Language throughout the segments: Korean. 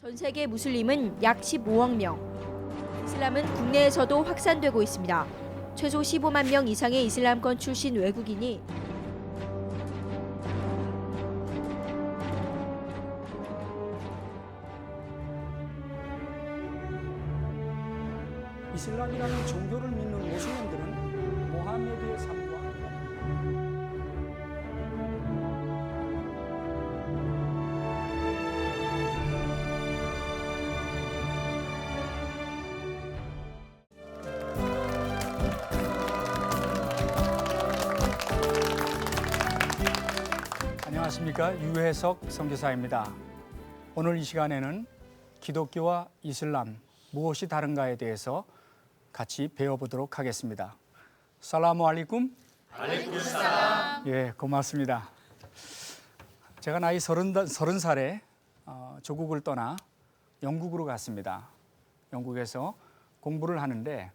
전 세계 무슬림은 약 15억 명. 이슬람은 국내에서도 확산되고 있습니다. 최소 15만 명 이상의 이슬람권 출신 외국인이 이슬람이라는 종교를 믿는 모슬림들은 모하메드의 삶과 안녕하십니까, 유해석 선교사입니다. 오늘 이 시간에는 기독교와 이슬람 무엇이 다른가에 대해서 같이 배워보도록 하겠습니다. 살라무 알리쿰. 알리쿰. 예, 고맙습니다. 제가 나이 30살에 조국을 떠나 영국으로 갔습니다. 영국에서 공부를 하는데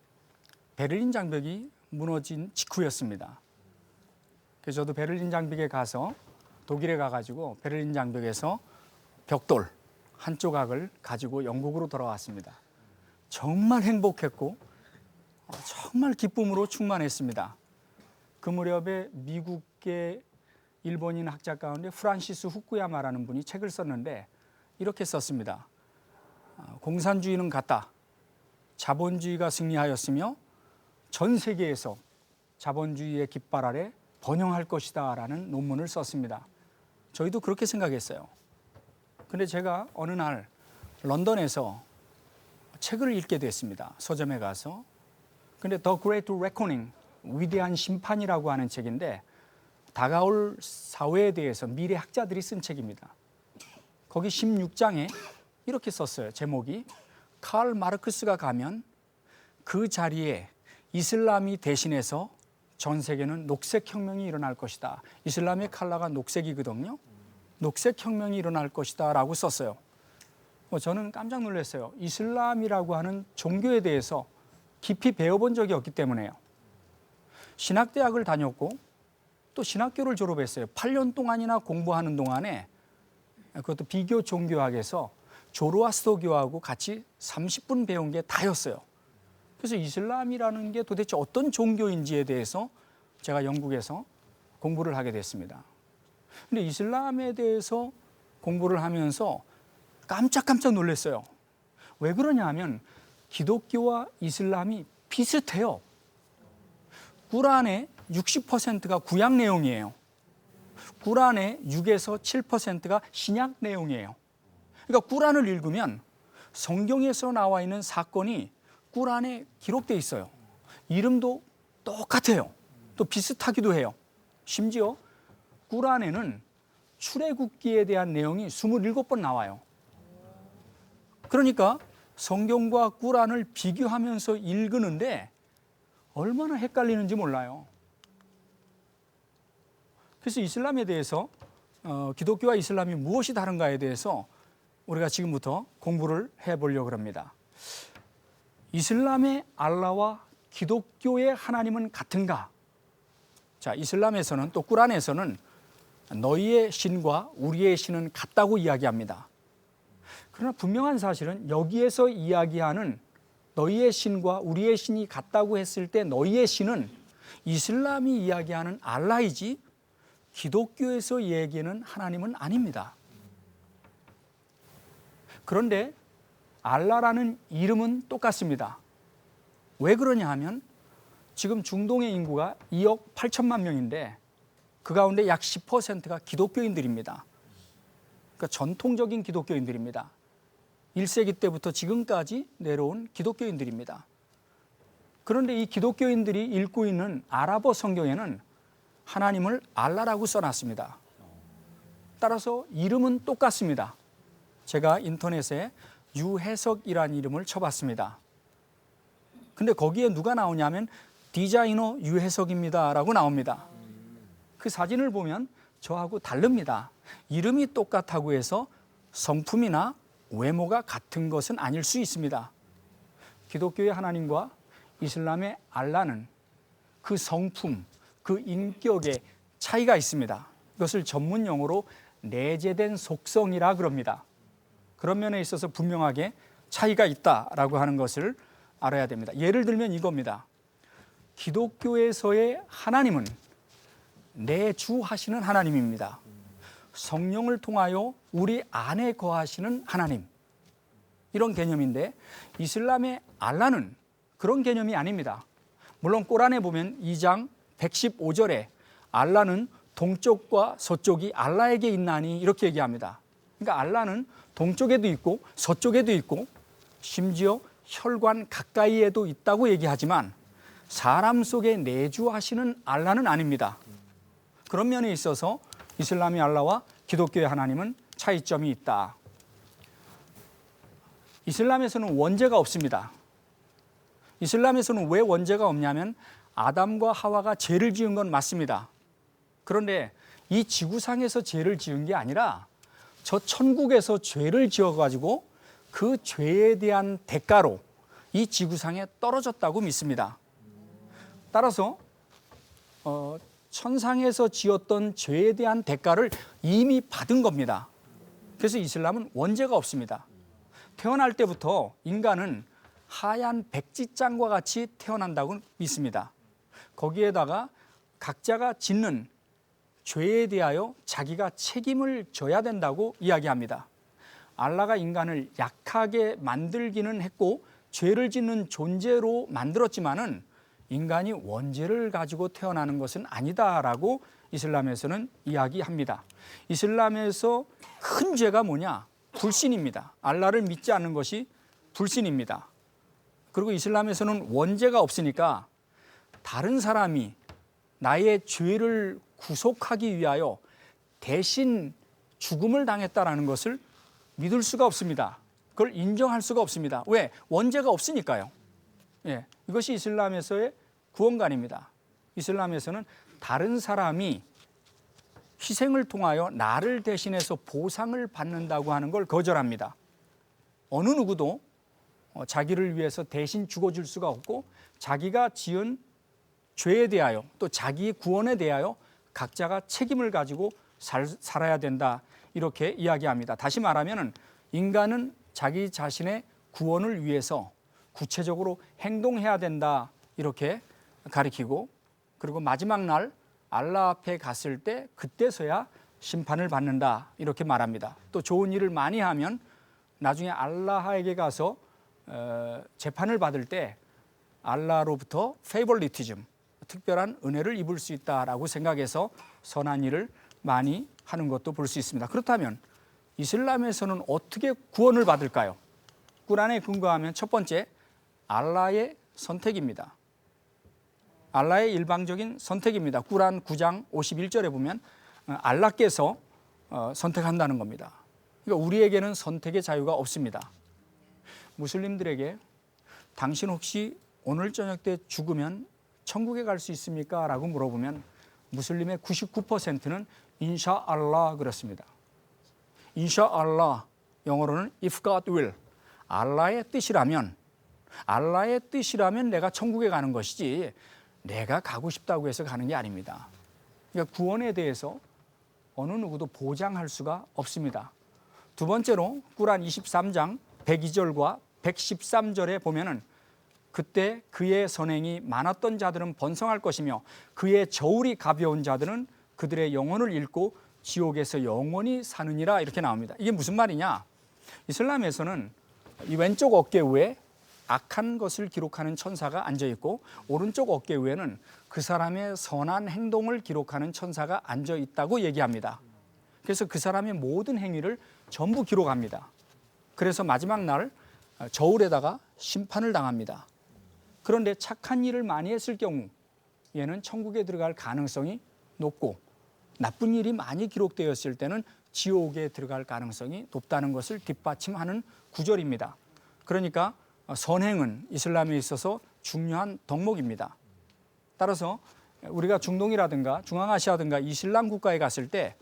베를린 장벽이 무너진 직후였습니다. 그래서 저도 베를린 장벽에 가서 독일에 가가지고 베를린 장벽에서 벽돌 한 조각을 가지고 영국으로 돌아왔습니다. 정말 행복했고 정말 기쁨으로 충만했습니다. 그 무렵에 미국계 일본인 학자 가운데 프란시스 후쿠야마라는 분이 책을 썼는데 이렇게 썼습니다. 공산주의는 같다. 자본주의가 승리하였으며 전 세계에서 자본주의의 깃발 아래 번영할 것이다 라는 논문을 썼습니다. 저희도 그렇게 생각했어요. 근데 제가 어느 날 런던에서 책을 읽게 됐습니다. 서점에 가서. 근데 The Great Reckoning, 위대한 심판이라고 하는 책인데 다가올 사회에 대해서 미래 학자들이 쓴 책입니다. 거기 16장에 이렇게 썼어요. 제목이 칼 마르크스가 가면 그 자리에 이슬람이 대신해서 전 세계는 녹색혁명이 일어날 것이다. 이슬람의 컬러가 녹색이거든요. 녹색혁명이 일어날 것이다 라고 썼어요. 저는 깜짝 놀랐어요. 이슬람이라고 하는 종교에 대해서 깊이 배워본 적이 없기 때문에요. 신학대학을 다녔고 또 신학교를 졸업했어요. 8년 동안이나 공부하는 동안에 그것도 비교 종교학에서 조로아스터교하고 같이 30분 배운 게 다였어요. 그래서 이슬람이라는 게 도대체 어떤 종교인지에 대해서 제가 영국에서 공부를 하게 됐습니다. 근데 이슬람에 대해서 공부를 하면서 깜짝 놀랐어요. 왜 그러냐 하면 기독교와 이슬람이 비슷해요. 꾸란의 60%가 구약 내용이에요. 꾸란의 6에서 7%가 신약 내용이에요. 그러니까 꾸란을 읽으면 성경에서 나와 있는 사건이 꾸란에 기록되어 있어요. 이름도 똑같아요. 또 비슷하기도 해요. 심지어 꾸란에는 출애굽기에 대한 내용이 27번 나와요. 그러니까 성경과 꾸란을 비교하면서 읽는데 얼마나 헷갈리는지 몰라요. 그래서 이슬람에 대해서 기독교와 이슬람이 무엇이 다른가에 대해서 우리가 지금부터 공부를 해보려고 합니다. 이슬람의 알라와 기독교의 하나님은 같은가? 자, 이슬람에서는 또 꾸란에서는 너희의 신과 우리의 신은 같다고 이야기합니다. 그러나 분명한 사실은 여기에서 이야기하는 너희의 신과 우리의 신이 같다고 했을 때 너희의 신은 이슬람이 이야기하는 알라이지 기독교에서 얘기하는 하나님은 아닙니다. 그런데 알라라는 이름은 똑같습니다. 왜 그러냐 하면 지금 중동의 인구가 2억 8천만 명인데 그 가운데 약 10%가 기독교인들입니다. 그러니까 전통적인 기독교인들입니다. 1세기 때부터 지금까지 내려온 기독교인들입니다. 그런데 이 기독교인들이 읽고 있는 아랍어 성경에는 하나님을 알라라고 써놨습니다. 따라서 이름은 똑같습니다. 제가 인터넷에 유해석이라는 이름을 쳐봤습니다. 근데 거기에 누가 나오냐면 디자이너 유해석입니다 라고 나옵니다. 그 사진을 보면 저하고 다릅니다. 이름이 똑같다고 해서 성품이나 외모가 같은 것은 아닐 수 있습니다. 기독교의 하나님과 이슬람의 알라는 그 성품, 그 인격에 차이가 있습니다. 이것을 전문 용어로 내재된 속성이라 그럽니다. 그런 면에 있어서 분명하게 차이가 있다라고 하는 것을 알아야 됩니다. 예를 들면 이겁니다. 기독교에서의 하나님은 내주하시는 하나님입니다. 성령을 통하여 우리 안에 거하시는 하나님, 이런 개념인데 이슬람의 알라는 그런 개념이 아닙니다. 물론 꾸란에 보면 2장 115절에 알라는 동쪽과 서쪽이 알라에게 있나니 이렇게 얘기합니다. 그러니까 알라는 동쪽에도 있고 서쪽에도 있고 심지어 혈관 가까이에도 있다고 얘기하지만 사람 속에 내주하시는 알라는 아닙니다. 그런 면에 있어서 이슬람의 알라와 기독교의 하나님은 차이점이 있다. 이슬람에서는 원죄가 없습니다. 이슬람에서는 왜 원죄가 없냐면 아담과 하와가 죄를 지은 건 맞습니다. 그런데 이 지구상에서 죄를 지은 게 아니라 저 천국에서 죄를 지어가지고 그 죄에 대한 대가로 이 지구상에 떨어졌다고 믿습니다. 따라서 천상에서 지었던 죄에 대한 대가를 이미 받은 겁니다. 그래서 이슬람은 원죄가 없습니다. 태어날 때부터 인간은 하얀 백지장과 같이 태어난다고 믿습니다. 거기에다가 각자가 짓는 죄에 대하여 자기가 책임을 져야 된다고 이야기합니다. 알라가 인간을 약하게 만들기는 했고 죄를 짓는 존재로 만들었지만은 인간이 원죄를 가지고 태어나는 것은 아니다라고 이슬람에서는 이야기합니다. 이슬람에서 큰 죄가 뭐냐? 불신입니다. 알라를 믿지 않는 것이 불신입니다. 그리고 이슬람에서는 원죄가 없으니까 다른 사람이 나의 죄를 구속하기 위하여 대신 죽음을 당했다라는 것을 믿을 수가 없습니다. 그걸 인정할 수가 없습니다. 왜? 원죄가 없으니까요. 예, 이것이 이슬람에서의 구원관입니다. 이슬람에서는 다른 사람이 희생을 통하여 나를 대신해서 보상을 받는다고 하는 걸 거절합니다. 어느 누구도 자기를 위해서 대신 죽어줄 수가 없고 자기가 지은 죄에 대하여 또 자기의 구원에 대하여 각자가 책임을 가지고 살아야 된다, 이렇게 이야기합니다. 다시 말하면 인간은 자기 자신의 구원을 위해서 구체적으로 행동해야 된다, 이렇게 가리키고, 그리고 마지막 날 알라 앞에 갔을 때 그때서야 심판을 받는다, 이렇게 말합니다. 또 좋은 일을 많이 하면 나중에 알라에게 가서 재판을 받을 때 알라로부터 페이벌리티즘, 특별한 은혜를 입을 수 있다라고 생각해서 선한 일을 많이 하는 것도 볼 수 있습니다. 그렇다면 이슬람에서는 어떻게 구원을 받을까요? 꾸란에 근거하면 첫 번째, 알라의 선택입니다. 알라의 일방적인 선택입니다. 꾸란 9장 51절에 보면 알라께서 선택한다는 겁니다. 그러니까 우리에게는 선택의 자유가 없습니다. 무슬림들에게 당신 혹시 오늘 저녁 때 죽으면 천국에 갈 수 있습니까? 라고 물어보면 무슬림의 99%는 인샤알라 그렇습니다. 인샤알라, 영어로는 if God will, 알라의 뜻이라면 내가 천국에 가는 것이지 내가 가고 싶다고 해서 가는 게 아닙니다. 그러니까 구원에 대해서 어느 누구도 보장할 수가 없습니다. 두 번째로 꾸란 23장 102절과 113절에 보면은 그때 그의 선행이 많았던 자들은 번성할 것이며 그의 저울이 가벼운 자들은 그들의 영혼을 잃고 지옥에서 영원히 사느니라, 이렇게 나옵니다. 이게 무슨 말이냐? 이슬람에서는 이 왼쪽 어깨 위에 악한 것을 기록하는 천사가 앉아 있고 오른쪽 어깨 위에는 그 사람의 선한 행동을 기록하는 천사가 앉아 있다고 얘기합니다. 그래서 그 사람의 모든 행위를 전부 기록합니다. 그래서 마지막 날 저울에다가 심판을 당합니다. 그런데 착한 일을 많이 했을 경우 얘는 천국에 들어갈 가능성이 높고 나쁜 일이 많이 기록되었을 때는 지옥에 들어갈 가능성이 높다는 것을 뒷받침하는 구절입니다. 그러니까 선행은 이슬람에 있어서 중요한 덕목입니다. 따라서 우리가 중동이라든가 중앙아시아든가 이슬람 국가에 갔을 때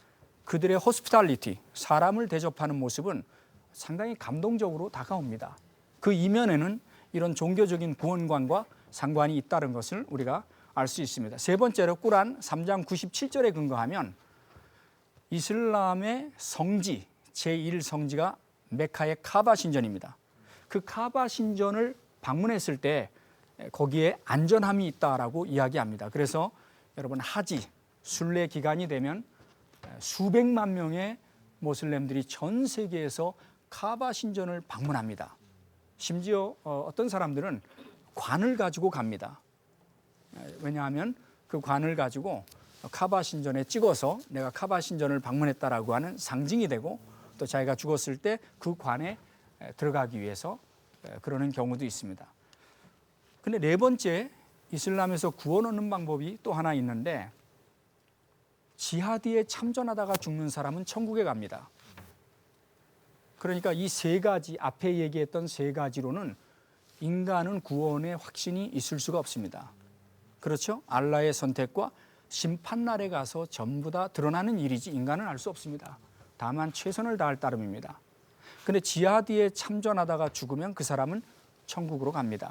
그들의 호스피탈리티, 사람을 대접하는 모습은 상당히 감동적으로 다가옵니다. 그 이면에는 이런 종교적인 구원관과 상관이 있다는 것을 우리가 알 수 있습니다. 세 번째로 꾸란 3장 97절에 근거하면 이슬람의 성지, 제1성지가 메카의 카바 신전입니다. 그 카바 신전을 방문했을 때 거기에 안전함이 있다라고 이야기합니다. 그래서 여러분 하지, 순례 기간이 되면 수백만 명의 모슬렘들이 전 세계에서 카바 신전을 방문합니다. 심지어 어떤 사람들은 관을 가지고 갑니다. 왜냐하면 그 관을 가지고 카바 신전에 찍어서 내가 카바 신전을 방문했다라고 하는 상징이 되고 또 자기가 죽었을 때 그 관에 들어가기 위해서 그러는 경우도 있습니다. 근데 네 번째, 이슬람에서 구원 얻는 방법이 또 하나 있는데 지하드에 참전하다가 죽는 사람은 천국에 갑니다. 그러니까 이 세 가지, 앞에 얘기했던 세 가지로는 인간은 구원의 확신이 있을 수가 없습니다. 그렇죠? 알라의 선택과 심판날에 가서 전부 다 드러나는 일이지 인간은 알 수 없습니다. 다만 최선을 다할 따름입니다. 그런데 지하드에 참전하다가 죽으면 그 사람은 천국으로 갑니다.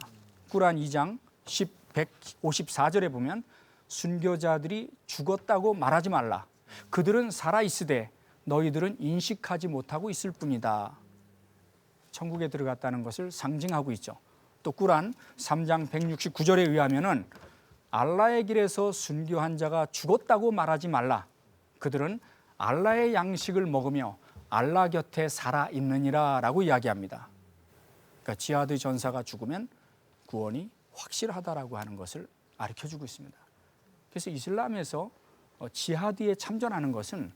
꾸란 2장 154절에 보면 순교자들이 죽었다고 말하지 말라. 그들은 살아있으되 너희들은 인식하지 못하고 있을 뿐이다. 천국에 들어갔다는 것을 상징하고 있죠. 또 꾸란 3장 169절에 의하면은 알라의 길에서 순교한 자가 죽었다고 말하지 말라. 그들은 알라의 양식을 먹으며 알라 곁에 살아 있느니라 라고 이야기합니다. 그러니까 지하드 전사가 죽으면 구원이 확실하다라고 하는 것을 가르쳐주고 있습니다. 그래서 이슬람에서 지하드에 참전하는 것은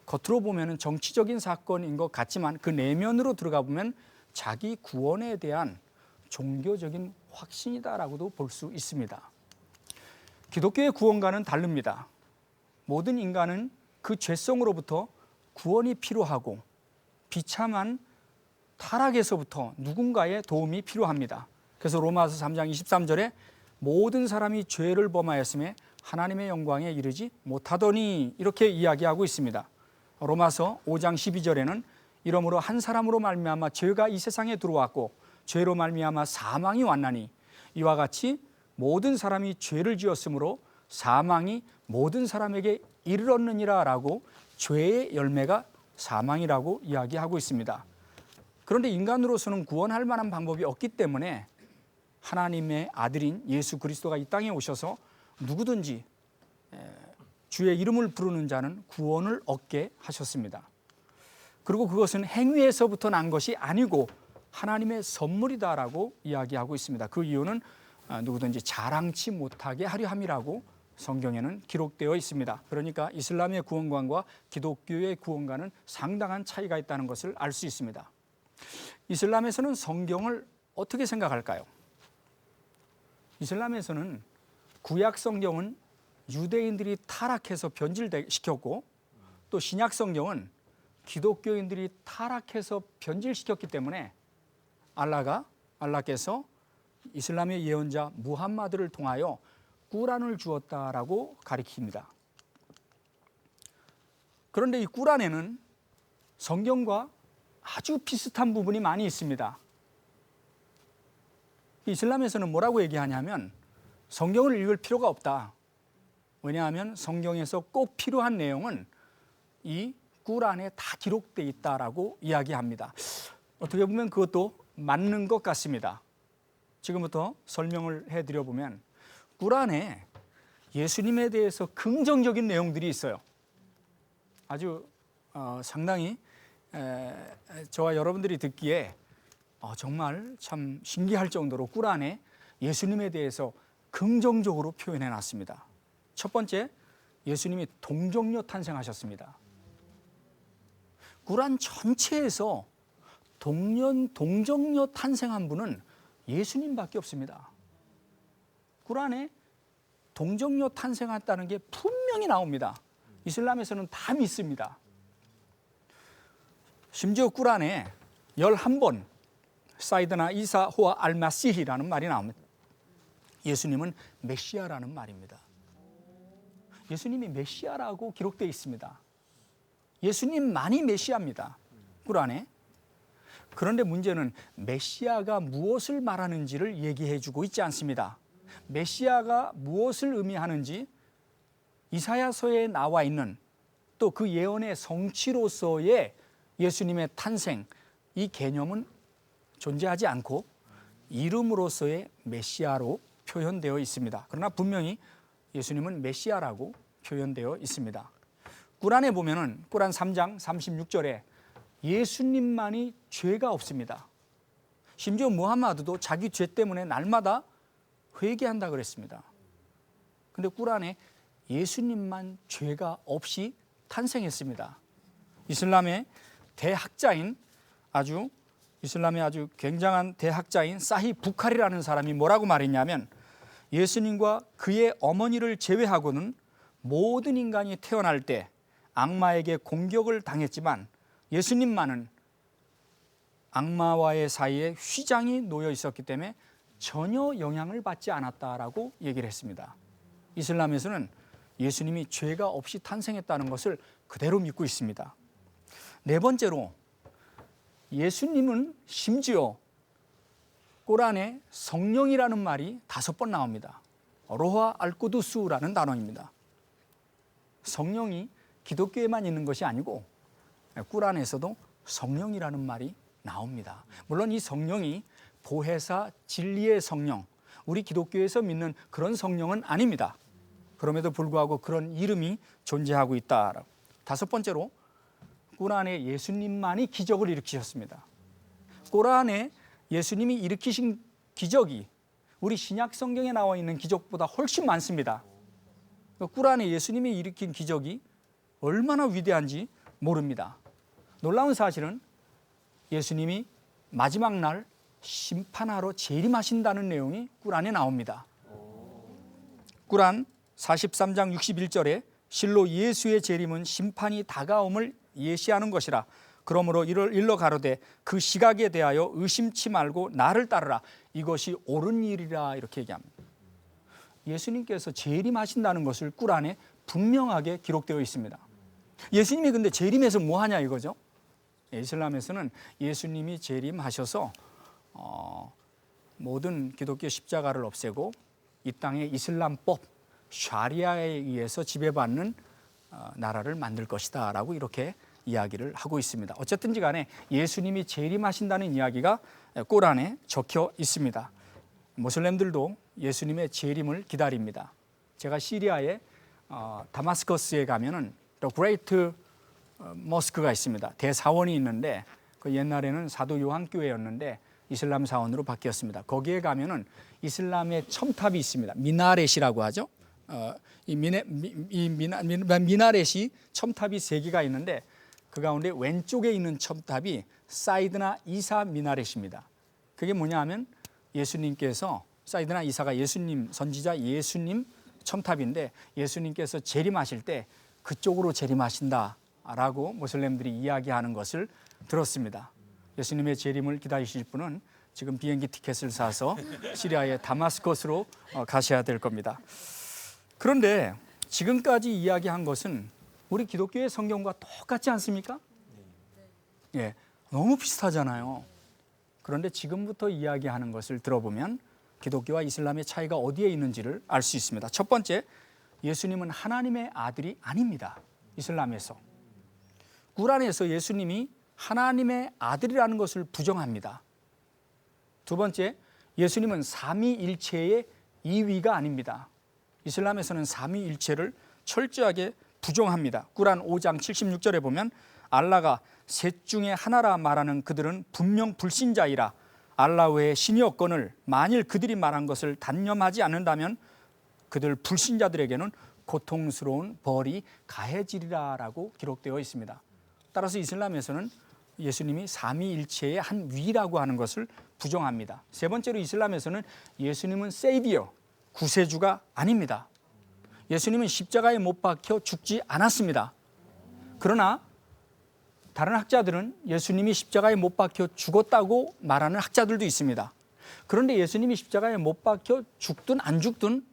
겉으로 보면 정치적인 사건인 것 같지만 그 내면으로 들어가 보면 자기 구원에 대한 종교적인 확신이다라고도 볼 수 있습니다. 기독교의 구원과는 다릅니다. 모든 인간은 그 죄성으로부터 구원이 필요하고 비참한 타락에서부터 누군가의 도움이 필요합니다. 그래서 로마서 3장 23절에 모든 사람이 죄를 범하였음에 하나님의 영광에 이르지 못하더니 이렇게 이야기하고 있습니다. 로마서 5장 12절에는 이러므로 한 사람으로 말미암아 죄가 이 세상에 들어왔고 죄로 말미암아 사망이 왔나니 이와 같이 모든 사람이 죄를 지었으므로 사망이 모든 사람에게 이르렀느니라 라고 죄의 열매가 사망이라고 이야기하고 있습니다. 그런데 인간으로서는 구원할 만한 방법이 없기 때문에 하나님의 아들인 예수 그리스도가 이 땅에 오셔서 누구든지 주의 이름을 부르는 자는 구원을 얻게 하셨습니다. 그리고 그것은 행위에서부터 난 것이 아니고 하나님의 선물이다라고 이야기하고 있습니다. 그 이유는 누구든지 자랑치 못하게 하려 함이라고 성경에는 기록되어 있습니다. 그러니까 이슬람의 구원관과 기독교의 구원관은 상당한 차이가 있다는 것을 알 수 있습니다. 이슬람에서는 성경을 어떻게 생각할까요? 이슬람에서는 구약 성경은 유대인들이 타락해서 변질시켰고 또 신약 성경은 기독교인들이 타락해서 변질시켰기 때문에 알라께서 이슬람의 예언자 무함마드를 통하여 꾸란을 주었다라고 가리킵니다. 그런데 이 꾸란에는 성경과 아주 비슷한 부분이 많이 있습니다. 이슬람에서는 뭐라고 얘기하냐면 성경을 읽을 필요가 없다. 왜냐하면 성경에서 꼭 필요한 내용은 이 꾸란에 다 기록되어 있다라고 이야기합니다. 어떻게 보면 그것도 맞는 것 같습니다. 지금부터 설명을 해드려보면 꾸란에 예수님에 대해서 긍정적인 내용들이 있어요. 아주 상당히 저와 여러분들이 듣기에 정말 참 신기할 정도로 꾸란에 예수님에 대해서 긍정적으로 표현해 놨습니다. 첫 번째, 예수님이 동정녀 탄생하셨습니다. 꾸란 전체에서 동정녀 탄생한 분은 예수님밖에 없습니다. 꾸란에 동정녀 탄생했다는 게 분명히 나옵니다. 이슬람에서는 다 믿습니다. 심지어 꾸란에 11번 사이드나 이사 호아 알마시히라는 말이 나옵니다. 예수님은 메시아라는 말입니다. 예수님이 메시아라고 기록되어 있습니다. 예수님만이 메시아입니다. 꾸란에. 그런데 문제는 메시아가 무엇을 말하는지를 얘기해 주고 있지 않습니다. 메시아가 무엇을 의미하는지 이사야서에 나와 있는 또 그 예언의 성취로서의 예수님의 탄생, 이 개념은 존재하지 않고 이름으로서의 메시아로 표현되어 있습니다. 그러나 분명히 예수님은 메시아라고 표현되어 있습니다. 꾸란에 보면은 꾸란 3장 36절에 예수님만이 죄가 없습니다. 심지어 무함마드도 자기 죄 때문에 날마다 회개한다 그랬습니다. 근데 꾸란에 예수님만 죄가 없이 탄생했습니다. 이슬람의 대학자인 이슬람의 아주 굉장한 대학자인 사히 부카리라는 사람이 뭐라고 말했냐면 예수님과 그의 어머니를 제외하고는 모든 인간이 태어날 때 악마에게 공격을 당했지만 예수님만은 악마와의 사이에 휘장이 놓여 있었기 때문에 전혀 영향을 받지 않았다라고 얘기를 했습니다. 이슬람에서는 예수님이 죄가 없이 탄생했다는 것을 그대로 믿고 있습니다. 네 번째로 예수님은 심지어 꾸란에 성령이라는 말이 5번 나옵니다. 로하 알꾸두스라는 단어입니다. 성령이 기독교에만 있는 것이 아니고 꾸란에서도 성령이라는 말이 나옵니다. 물론 이 성령이 보혜사 진리의 성령, 우리 기독교에서 믿는 그런 성령은 아닙니다. 그럼에도 불구하고 그런 이름이 존재하고 있다. 5번째로 꾸란에 예수님만이 기적을 일으키셨습니다. 꾸란에 예수님이 일으키신 기적이 우리 신약 성경에 나와 있는 기적보다 훨씬 많습니다. 꾸란에 예수님이 일으킨 기적이 얼마나 위대한지 모릅니다. 놀라운 사실은 예수님이 마지막 날 심판하러 재림하신다는 내용이 꾸란에 나옵니다. 꾸란 43장 61절에 실로 예수의 재림은 심판이 다가옴을 예시하는 것이라. 그러므로 일러 가로되 그 시각에 대하여 의심치 말고 나를 따르라. 이것이 옳은 일이라. 이렇게 얘기합니다. 예수님께서 재림하신다는 것을 꾸란에 분명하게 기록되어 있습니다. 예수님이 근데 재림해서 뭐 하냐 이거죠? 이슬람에서는 예수님이 재림하셔서 모든 기독교 십자가를 없애고 이 땅에 이슬람법 샤리아에 의해서 지배받는 나라를 만들 것이다 라고 이렇게 이야기를 하고 있습니다. 어쨌든지 간에 예수님이 재림하신다는 이야기가 꾸란에 적혀 있습니다. 모슬렘들도 예수님의 재림을 기다립니다. 제가 시리아의 다마스커스에 가면은 The Great 모스크가 있습니다. 대사원이 있는데 그 옛날에는 사도 요한교회였는데 이슬람 사원으로 바뀌었습니다. 거기에 가면은 이슬람의 첨탑이 있습니다. 미나렛이라고 하죠. 미나렛이 첨탑이 3개가 있는데 그 가운데 왼쪽에 있는 첨탑이 사이드나 이사 미나렛입니다. 그게 뭐냐 하면 예수님께서 사이드나 이사가 예수님 선지자 예수님 첨탑인데 예수님께서 재림하실 때 그쪽으로 재림하신다라고 모슬렘들이 이야기하는 것을 들었습니다. 예수님의 재림을 기다리실 분은 지금 비행기 티켓을 사서 시리아의 다마스커스로 가셔야 될 겁니다. 그런데 지금까지 이야기한 것은 우리 기독교의 성경과 똑같지 않습니까? 예, 너무 비슷하잖아요. 그런데 지금부터 이야기하는 것을 들어보면 기독교와 이슬람의 차이가 어디에 있는지를 알 수 있습니다. 첫 번째, 예수님은 하나님의 아들이 아닙니다. 이슬람에서. 꾸란에서 예수님이 하나님의 아들이라는 것을 부정합니다. 두 번째, 예수님은 삼위일체의 2위가 아닙니다. 이슬람에서는 삼위일체를 철저하게 부정합니다. 꾸란 5장 76절에 보면 알라가 셋 중에 하나라 말하는 그들은 분명 불신자이라. 알라 외에 신이 없거늘 만일 그들이 말한 것을 단념하지 않는다면 그들 불신자들에게는 고통스러운 벌이 가해지리라 라고 기록되어 있습니다. 따라서 이슬람에서는 예수님이 삼위일체의 한 위라고 하는 것을 부정합니다. 세 번째로 이슬람에서는 예수님은 세이비어, 구세주가 아닙니다. 예수님은 십자가에 못 박혀 죽지 않았습니다. 그러나 다른 학자들은 예수님이 십자가에 못 박혀 죽었다고 말하는 학자들도 있습니다. 그런데 예수님이 십자가에 못 박혀 죽든 안 죽든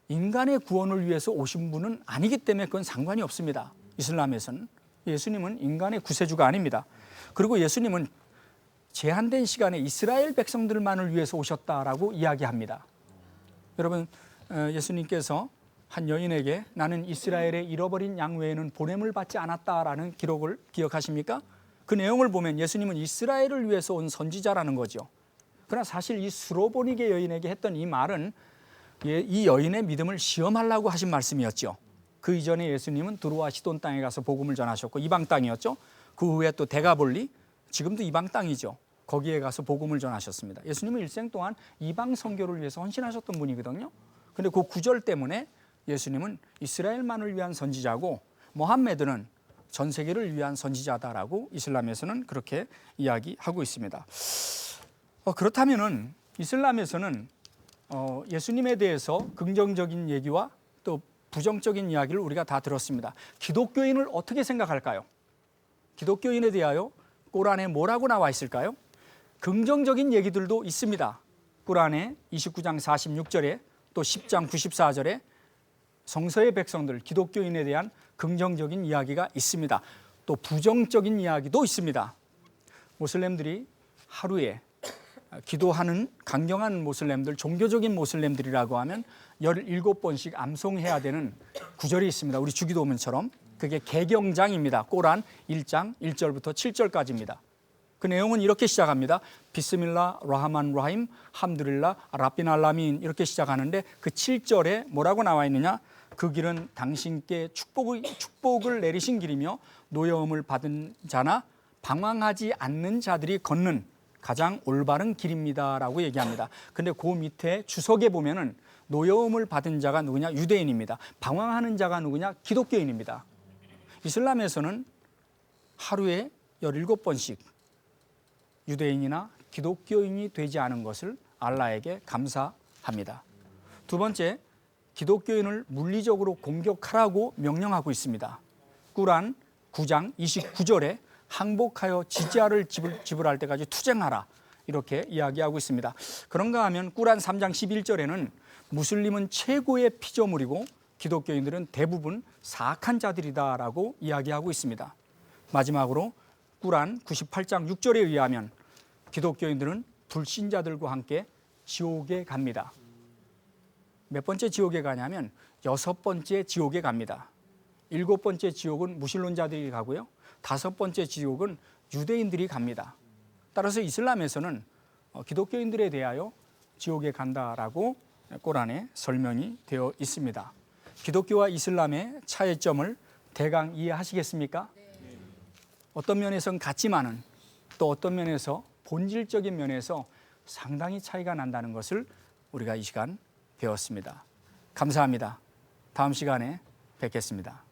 인간의 구원을 위해서 오신 분은 아니기 때문에 그건 상관이 없습니다. 이슬람에서는 예수님은 인간의 구세주가 아닙니다. 그리고 예수님은 제한된 시간에 이스라엘 백성들만을 위해서 오셨다라고 이야기합니다. 여러분, 예수님께서 한 여인에게 나는 이스라엘의 잃어버린 양 외에는 보냄을 받지 않았다라는 기록을 기억하십니까? 그 내용을 보면 예수님은 이스라엘을 위해서 온 선지자라는 거죠. 그러나 사실 이 수로보니게 여인에게 했던 이 말은 이 여인의 믿음을 시험하려고 하신 말씀이었죠. 그 이전에 예수님은 두로와 시돈 땅에 가서 복음을 전하셨고 이방 땅이었죠. 그 후에 또 데가볼리, 지금도 이방 땅이죠. 거기에 가서 복음을 전하셨습니다. 예수님은 일생 동안 이방 선교를 위해서 헌신하셨던 분이거든요. 그런데 그 구절 때문에 예수님은 이스라엘만을 위한 선지자고 모함메드는 전 세계를 위한 선지자다라고 이슬람에서는 그렇게 이야기하고 있습니다. 그렇다면은 이슬람에서는 예수님에 대해서 긍정적인 얘기와 또 부정적인 이야기를 우리가 다 들었습니다. 기독교인을 어떻게 생각할까요? 기독교인에 대하여 꾸란에 뭐라고 나와 있을까요? 긍정적인 얘기들도 있습니다. 꾸란에 29장 46절에 또 10장 94절에 성서의 백성들, 기독교인에 대한 긍정적인 이야기가 있습니다. 또 부정적인 이야기도 있습니다. 모슬렘들이 하루에 기도하는 강경한 모슬렘들, 종교적인 모슬렘들이라고 하면 17번씩 암송해야 되는 구절이 있습니다. 우리 주기도문처럼. 그게 개경장입니다. 꾸란 1장 1절부터 7절까지입니다. 그 내용은 이렇게 시작합니다. 비스밀라 라하만 라힘 함두릴라 라빈 알라민 이렇게 시작하는데 그 7절에 뭐라고 나와 있느냐? 그 길은 당신께 축복을 내리신 길이며 노여움을 받은 자나 방황하지 않는 자들이 걷는 가장 올바른 길입니다라고 얘기합니다. 근데 그 밑에 주석에 보면은 노여움을 받은 자가 누구냐? 유대인입니다. 방황하는 자가 누구냐? 기독교인입니다. 이슬람에서는 하루에 17번씩 유대인이나 기독교인이 되지 않은 것을 알라에게 감사합니다. 두 번째, 기독교인을 물리적으로 공격하라고 명령하고 있습니다. 꾸란 9장 29절에 항복하여 지지아를 지불할 때까지 투쟁하라 이렇게 이야기하고 있습니다. 그런가 하면 꾸란 3장 11절에는 무슬림은 최고의 피조물이고 기독교인들은 대부분 사악한 자들이다라고 이야기하고 있습니다. 마지막으로 꾸란 98장 6절에 의하면 기독교인들은 불신자들과 함께 지옥에 갑니다. 몇 번째 지옥에 가냐면 6번째 지옥에 갑니다. 7번째 지옥은 무신론자들이 가고요. 5번째 지옥은 유대인들이 갑니다. 따라서 이슬람에서는 기독교인들에 대하여 지옥에 간다라고 꾸란에 설명이 되어 있습니다. 기독교와 이슬람의 차이점을 대강 이해하시겠습니까? 어떤 면에서는 같지만은 또 어떤 면에서 본질적인 면에서 상당히 차이가 난다는 것을 우리가 이 시간 배웠습니다. 감사합니다. 다음 시간에 뵙겠습니다.